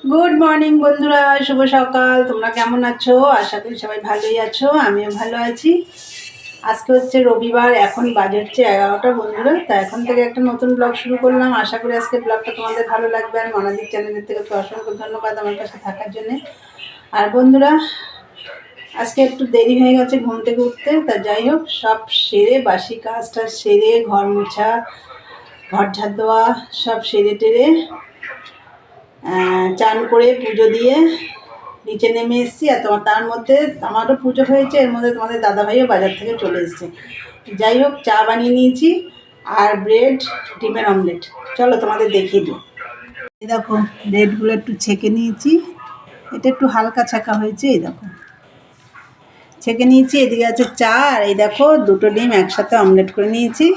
Good morning বন্ধুরা, শুভ সকাল। তোমরা কেমন আছো? আশা করি সবাই ভালোই আছো, আমিও ভালো আছি। আজকে হচ্ছে রবিবার, এখন বাজে হচ্ছে 11টা বন্ধুরা। তা এখন থেকে একটা নতুন ব্লগ শুরু করলাম। আশা করি আজকে ব্লগটা তোমাদের ভালো লাগবে। আর মনাদির চ্যানেলের থেকে তো অসংখ্য ধন্যবাদ আমার কাছে থাকার জন্যে। আর বন্ধুরা, আজকে একটু দেরি হয়ে গেছে ঘুম থেকে উঠতে। তা যাই হোক, সব সেরে বাসি কাজটা সেরে ঘর মোছা, ঘর ঝাড় দেওয়া সব সেরে টেরে চান করে পুজো দিয়ে নিচে নেমে এসেছি। আর তার মধ্যে আমারও পুজো হয়েছে, এর মধ্যে তোমাদের দাদাভাইও বাজার থেকে চলে এসেছে। যাই হোক, চা বানিয়ে নিয়েছি আর ব্রেড, ডিমের অমলেট। চলো তোমাদের দেখিয়ে দিই। এই দেখো, ব্রেডগুলো একটু ছেঁকে নিয়েছি। এটা একটু হালকা ছাঁকা হয়েছে। এই দেখো, ছেঁকে নিয়েছি। এদিকে আছে চা, আর এই দেখো দুটো ডিম একসাথে অমলেট করে নিয়েছি।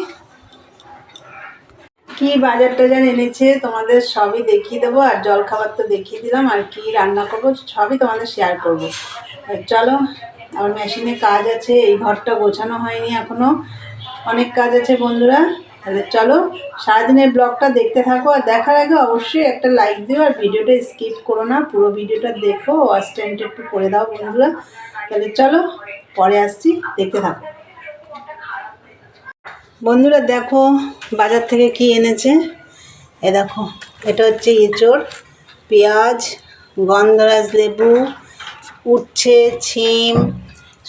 কি বাজার টাজার এনেছে তোমাদের সবই দেখিয়ে দেবো। আর জলখাবার তো দেখিয়ে দিলাম, আর কি রান্না করবো সবই তোমাদের শেয়ার করবো। চলো, আমার মেশিনে কাজ আছে, এই ঘরটা গোছানো হয়নি এখনো, অনেক কাজ আছে বন্ধুরা। তাহলে চলো সারাদিনের ব্লগটা দেখতে থাকো। আর দেখার আগে অবশ্যই একটা লাইক দিও, আর ভিডিওটা স্কিপ করো না, পুরো ভিডিওটা দেখো, ওয়াচ টাইমটা একটু করে দাও বন্ধুরা। তাহলে চলো পরে আসছি, দেখতে থাকো বন্ধুরা। দেখো বাজার থেকে কি এনেছে। এ দেখো, এটা হচ্ছে এঁচোড়, পেঁয়াজ, গন্ধরাজ লেবু, উচ্ছে, ছিম,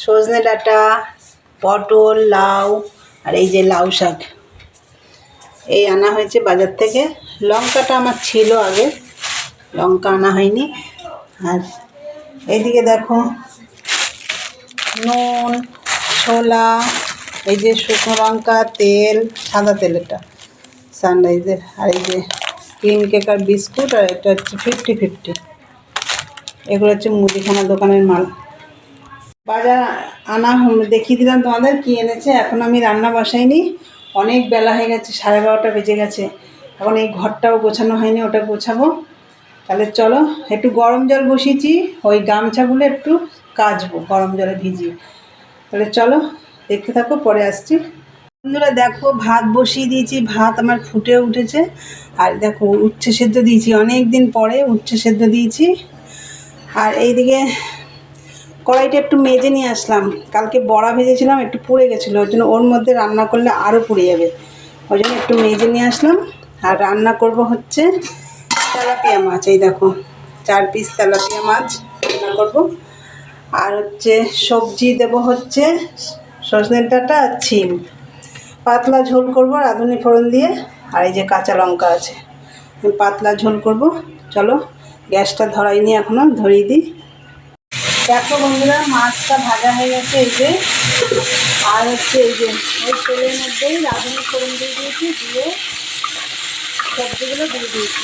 সজনে ডাঁটা, পটল, লাউ, আর এই যে লাউ শাক, এই আনা হয়েছে বাজার থেকে। লঙ্কাটা আমার ছিল আগে, লঙ্কা আনা হয়নি। আর এইদিকে দেখো, নুন, ছোলা, এই যে শুকনো লঙ্কা, তেল, সাদা তেল, এটা সানরাইজের, আর এই যে ক্রিম কেক আর বিস্কুট, আর এটা হচ্ছে 50-50। এগুলো হচ্ছে মুদিখানা দোকানের মাল। বাজার আনা দেখিয়ে দিলাম তোমাদের কি এনেছে। এখন আমি রান্না বসাইনি, অনেক বেলা হয়ে গেছে, 12:30 বেজে গেছে। এখন এই ঘরটাও গোছানো হয়নি, ওটা গোছাবো। তাহলে চলো, একটু গরম জল বসিয়েছি, ওই গামছাগুলো একটু কাচবো গরম জলে ভিজিয়ে। তাহলে চলো দেখতে থাকো, পরে আসছি বন্ধুরা। দেখো ভাত বসিয়ে দিয়েছি, ভাত আমার ফুটে উঠেছে। আর দেখো উচ্ছে সেদ্ধ দিয়েছি, অনেক দিন পরে উচ্ছে সেদ্ধ দিয়েছি। আর এইদিকে কড়াইটা একটু মেজে নিয়ে আসলাম, কালকে বড়া ভেজেছিলাম, একটু পুড়ে গেছিলো, ওই জন্য ওর মধ্যে রান্না করলে আরও পুড়ে যাবে, ওই জন্য একটু মেজে নিয়ে আসলাম। আর রান্না করব হচ্ছে তেলাপিয়া মাছ। এই দেখো 4 পিস তেলাপিয়া মাছ রান্না করব। আর হচ্ছে সবজি দেব হচ্ছে সজনে ডাঁটা আর ছিম, পাতলা ঝোল করব রাঁধুনি ফোড়ন দিয়ে। আর এই যে কাঁচা লঙ্কা আছে, পাতলা ঝোল করব। চলো গ্যাসটা ধরাইনি এখনও, ধরিয়ে দিই। দেখো বন্ধুরা, মাছটা ভাজা হয়ে গেছে এই যে। আর হচ্ছে এই যে ওই তেলের মধ্যেই রাঁধুনি ফোড়ন দিয়ে দিয়েছি, দিয়ে সবজিগুলো দিয়ে দিয়েছি।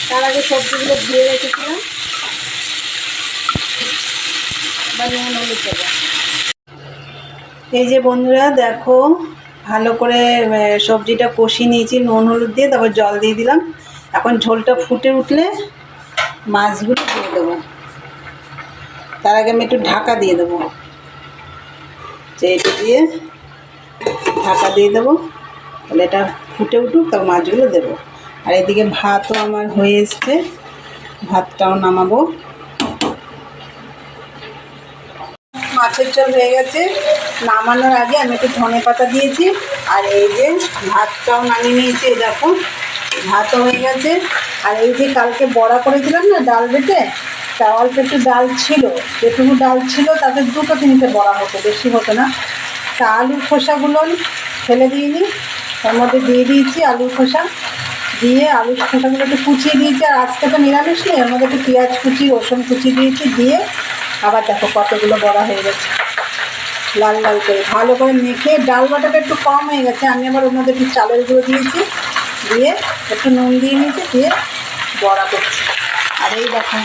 তার আগে সবজিগুলো ধুয়ে রেখেছিলাম, বা নুন হলুদ দেবো। এই যে বন্ধুরা দেখো, ভালো করে সবজিটা কষিয়ে নিয়েছি নুন হলুদ দিয়ে, তারপর জল দিয়ে দিলাম। এখন ঝোলটা ফুটে উঠলে মাছগুলো দিয়ে দেবো। তার আগে আমি একটু ঢাকা দিয়ে দেবো, যে এটা দিয়ে ঢাকা দিয়ে দেবো। তাহলে এটা ফুটে উঠুক, তারপর মাছগুলো দেবো। আর এদিকে ভাতও আমার হয়ে এসছে, ভাতটাও নামাবো। মাছের ঝোল হয়ে গেছে, নামানোর আগে আমি একটু ধনে পাতা দিয়েছি। আর এই যে ভাতটাও নামিয়ে নিয়েছি, এই দেখো ভাতও হয়ে গেছে। আর এই যে কালকে বড়া করেছিলাম না ডাল বেটে, তা অল্প একটু ডাল ছিল, যেটুকু ডাল ছিল তাতে 2-3টে বড়া হতো, বেশি হতো না। তা আলুর খোসাগুলো ফেলে দিইনি, তার মধ্যে দিয়ে দিয়েছি আলুর খোসা, দিয়ে আলুর খোসাগুলো একটু কুচিয়ে দিয়েছি। আর আজকে তো নিরামিষ নেই, এর মধ্যে একটু পেঁয়াজ কুচি, রসুন কুচি দিয়েছি, দিয়ে আবার দেখো কতগুলো বড়া হয়ে গেছে লাল লাল করে। ভালো করে মেখে, ডাল বাটাটা একটু কম হয়ে গেছে, আমি আবার ওর মধ্যে একটু চালের গুঁড়ো দিয়েছি, দিয়ে একটু নুন দিয়ে নিয়েছি, দিয়ে বড়া করছি। আর এই দেখো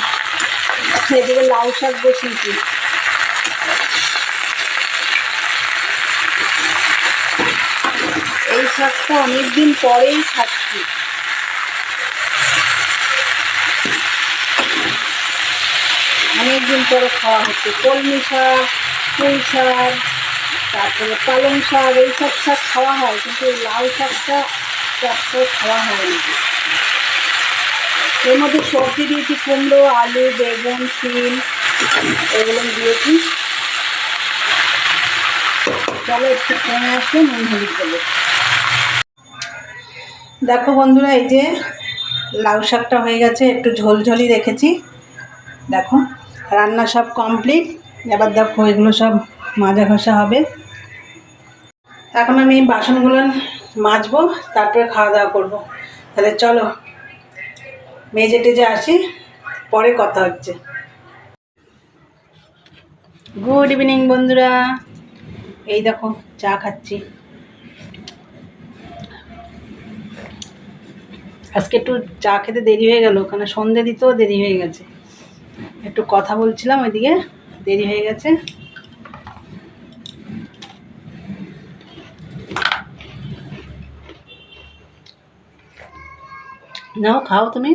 এদিকে লাউ শাক বসিয়েছি। এই শাকটা অনেকদিন পরেই খাচ্ছি, অনেকদিন পরে খাওয়া হচ্ছে। কলমি শাক, পুঁই শাক, তারপরে পালং শাক, এইসব শাক খাওয়া হয়, কিন্তু এই লাউ শাকটা খাওয়া হয় না। এর মধ্যে সবজি দিয়েছি, কুমড়ো, আলু, বেগুন, শিম, এগুলো দিয়েছি। চলো একটু কমে আসলে নুন হলুদ দেবো। দেখো বন্ধুরা, এই যে লাউ শাকটা হয়ে গেছে, একটু ঝোলঝোলই রেখেছি। দেখো রান্না সব কমপ্লিট। এবার দেখো এগুলো সব মাজা ঘষা হবে। এখন আমি বাসনগুলো মাজবো, তারপরে খাওয়া দাওয়া করবো। তাহলে চলো মেজে টেজে আসি, পরে কথা হচ্ছে। গুড ইভিনিং বন্ধুরা, এই দেখো চা খাচ্ছি। আজকে একটু চা খেতে দেরি হয়ে গেল, ওখানে সন্ধে দিতেও দেরি হয়ে গেছে। একটু কথা বলছিলাম, ওইদিকে দেরি হয়ে গেছে। নাও খাও তুমি।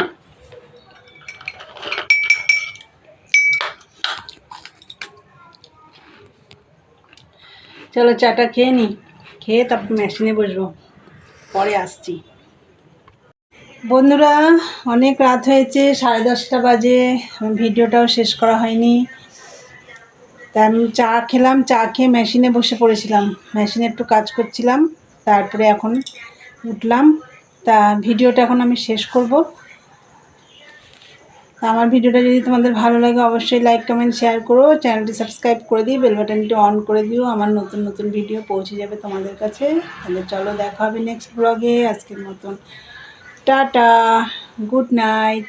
চলো চাটা খেয়ে নিই, খেয়ে তারপর মেশিনে বসবো, পরে আসছি। বন্ধুরা অনেক রাত হয়েছে, 10:30 বাজে, ভিডিওটাও শেষ করা হয়নি। তা আমি চা খেলাম, চা খেয়ে মেশিনে বসে পড়েছিলাম, মেশিনে একটু কাজ করছিলাম। তারপরে এখন উঠলাম, তা ভিডিওটা এখন আমি শেষ করব। আমার ভিডিওটা যদি তোমাদের ভালো লাগে অবশ্যই লাইক কমেন্ট শেয়ার করো, চ্যানেলটি সাবস্ক্রাইব করে দিই, বেল বাটনটি অন করে দিও, আমার নতুন নতুন ভিডিও পৌঁছে যাবে তোমাদের কাছে। তাহলে চলো দেখা হবে নেক্সট ব্লগে। আজকের মতন টাটা, গুড নাইট।